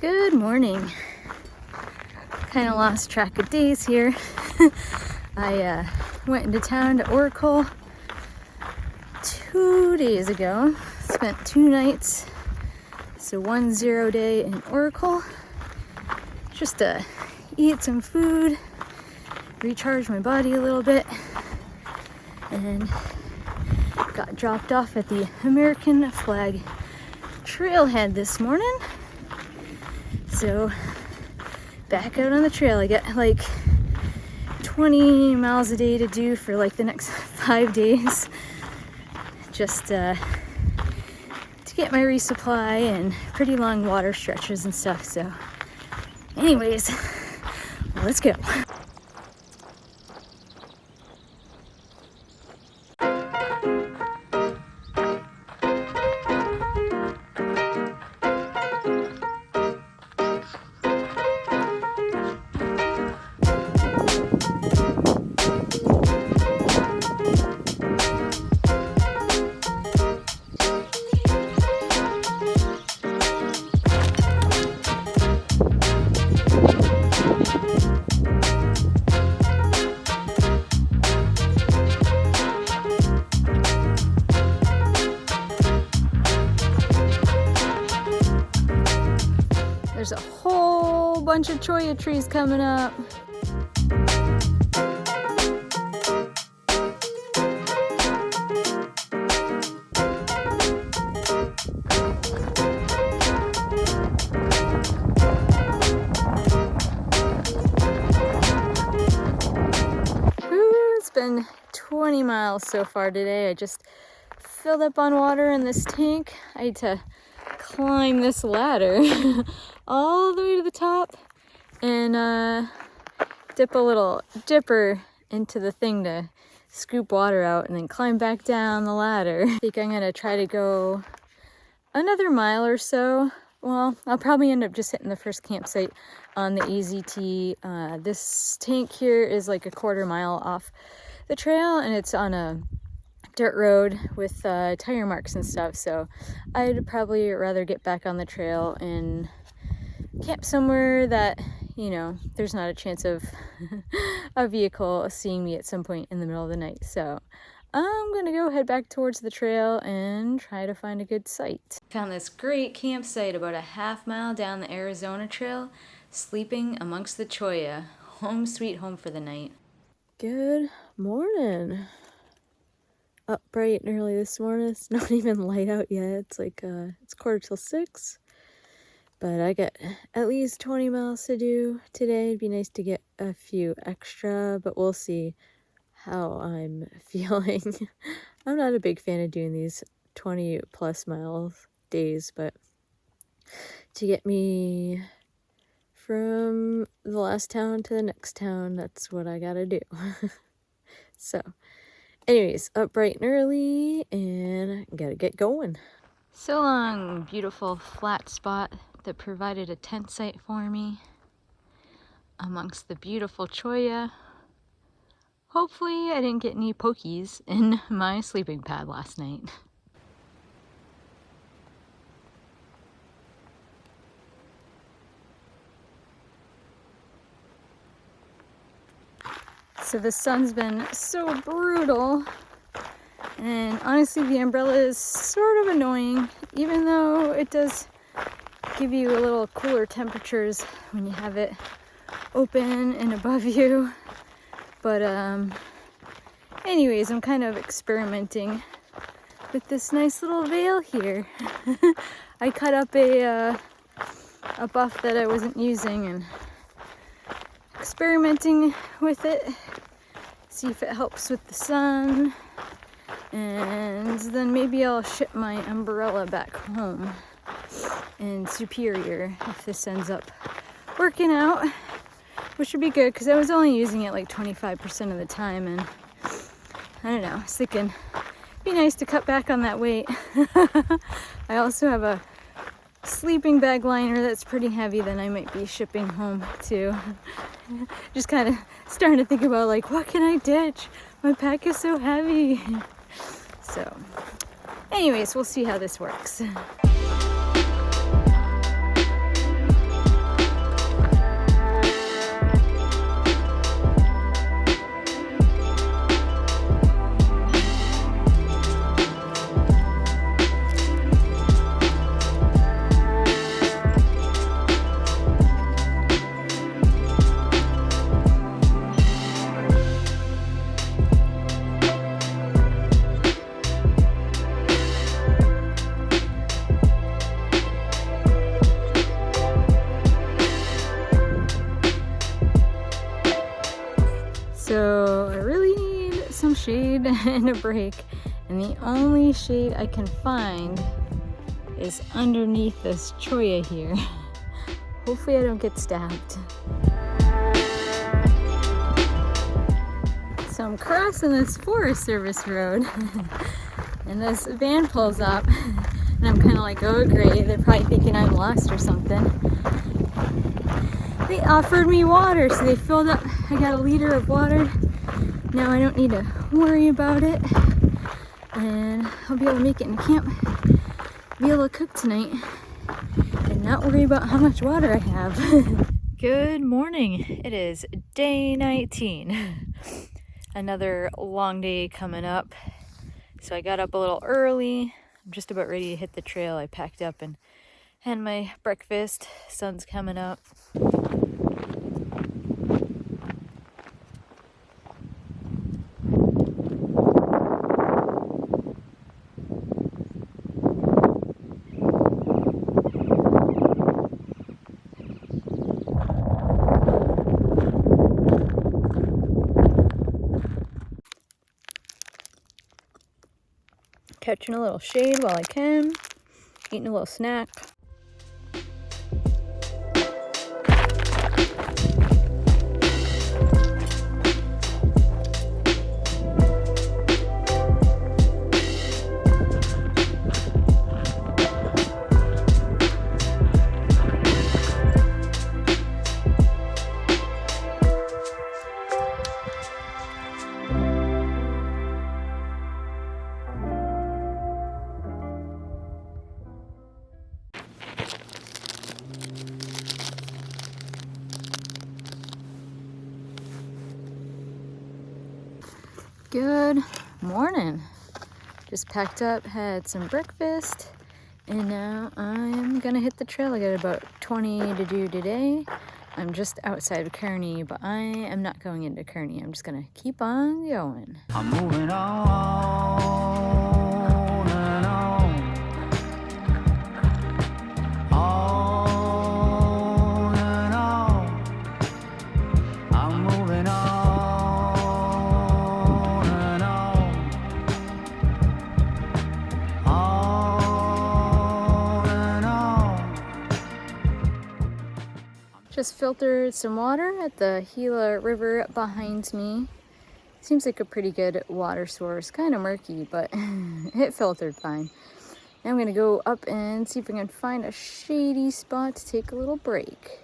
Good morning. Kind of lost track of days here. I went into town to Oracle 2 days ago. Spent 2 nights, so 1 0 day in Oracle. Just to eat some food, recharge my body a little bit, and got dropped off at the American Flag Trailhead this morning. So back out on the trail. I got like 20 miles a day to do for like the next 5 days, just to get my resupply and pretty long water stretches and stuff. So anyways, let's go. There's a whole bunch of cholla trees coming up. It's been 20 miles so far today. I just filled up on water in this tank. I had to climb this ladder all the way to the top and dip a little dipper into the thing to scoop water out and then climb back down the ladder. I think I'm gonna try to go another mile or so. Well, I'll probably end up just hitting the first campsite on the AZT. This tank here is like a 1/4 mile off the trail, and it's on a dirt road with tire marks and stuff, so I'd probably rather get back on the trail and camp somewhere that, you know, there's not a chance of a vehicle seeing me at some point in the middle of the night. So I'm gonna go head back towards the trail and try to find a good site. Found this great campsite about a 1/2 mile down the Arizona Trail, sleeping amongst the cholla. Home sweet home for the night. Good morning. Up bright and early this morning. It's not even light out yet. It's like it's 6:15, but I got at least 20 miles to do today. It'd be nice to get a few extra, but we'll see how I'm feeling. I'm not a big fan of doing these 20 plus miles days, but to get me from the last town to the next town, that's what I gotta do. So anyways, up bright and early and gotta get going. So long, beautiful flat spot that provided a tent site for me amongst the beautiful cholla. Hopefully I didn't get any pokies in my sleeping pad last night. So the sun's been so brutal, and honestly the umbrella is sort of annoying, even though it does give you a little cooler temperatures when you have it open and above you. But anyways, I'm kind of experimenting with this nice little veil here. I cut up a buff that I wasn't using and experimenting with it, see if it helps with the sun, and then maybe I'll ship my umbrella back home in Superior if this ends up working out, which would be good because I was only using it like 25% of the time, and I don't know, I was thinking it'd be nice to cut back on that weight. I also have a sleeping bag liner that's pretty heavy that I might be shipping home too. Just kind of starting to think about like, what can I ditch? My pack is so heavy. So anyways, we'll see how this works. shade and a break, and the only shade I can find is underneath this cholla here. Hopefully I don't get stabbed. So I'm crossing this Forest Service road and this van pulls up and I'm kind of like, oh great, they're probably thinking I'm lost or something. They offered me water, so they filled up. I got a liter of water. Now I don't need to worry about it, and I'll be able to make it in camp, be able to cook tonight, and not worry about how much water I have. Good morning. It is day 19. Another long day coming up. So I got up a little early. I'm just about ready to hit the trail. I packed up and had my breakfast. Sun's coming up. Catching a little shade while I can, eating a little snack. Good morning. Just packed up, had some breakfast, and now I'm gonna hit the trail. I got about 20 to do today. I'm just outside of Kearney, but I am not going into Kearney. I'm just gonna keep on going. I'm moving on and on. On and on. I'm moving on. Just filtered some water at the Gila River behind me. Seems like a pretty good water source. Kind of murky, but it filtered fine. Now I'm gonna go up and see if we can find a shady spot to take a little break.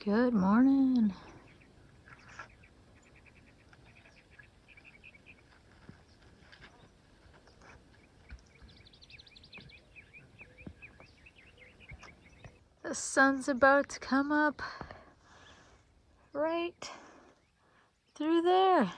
Good morning. The sun's about to come up right through there.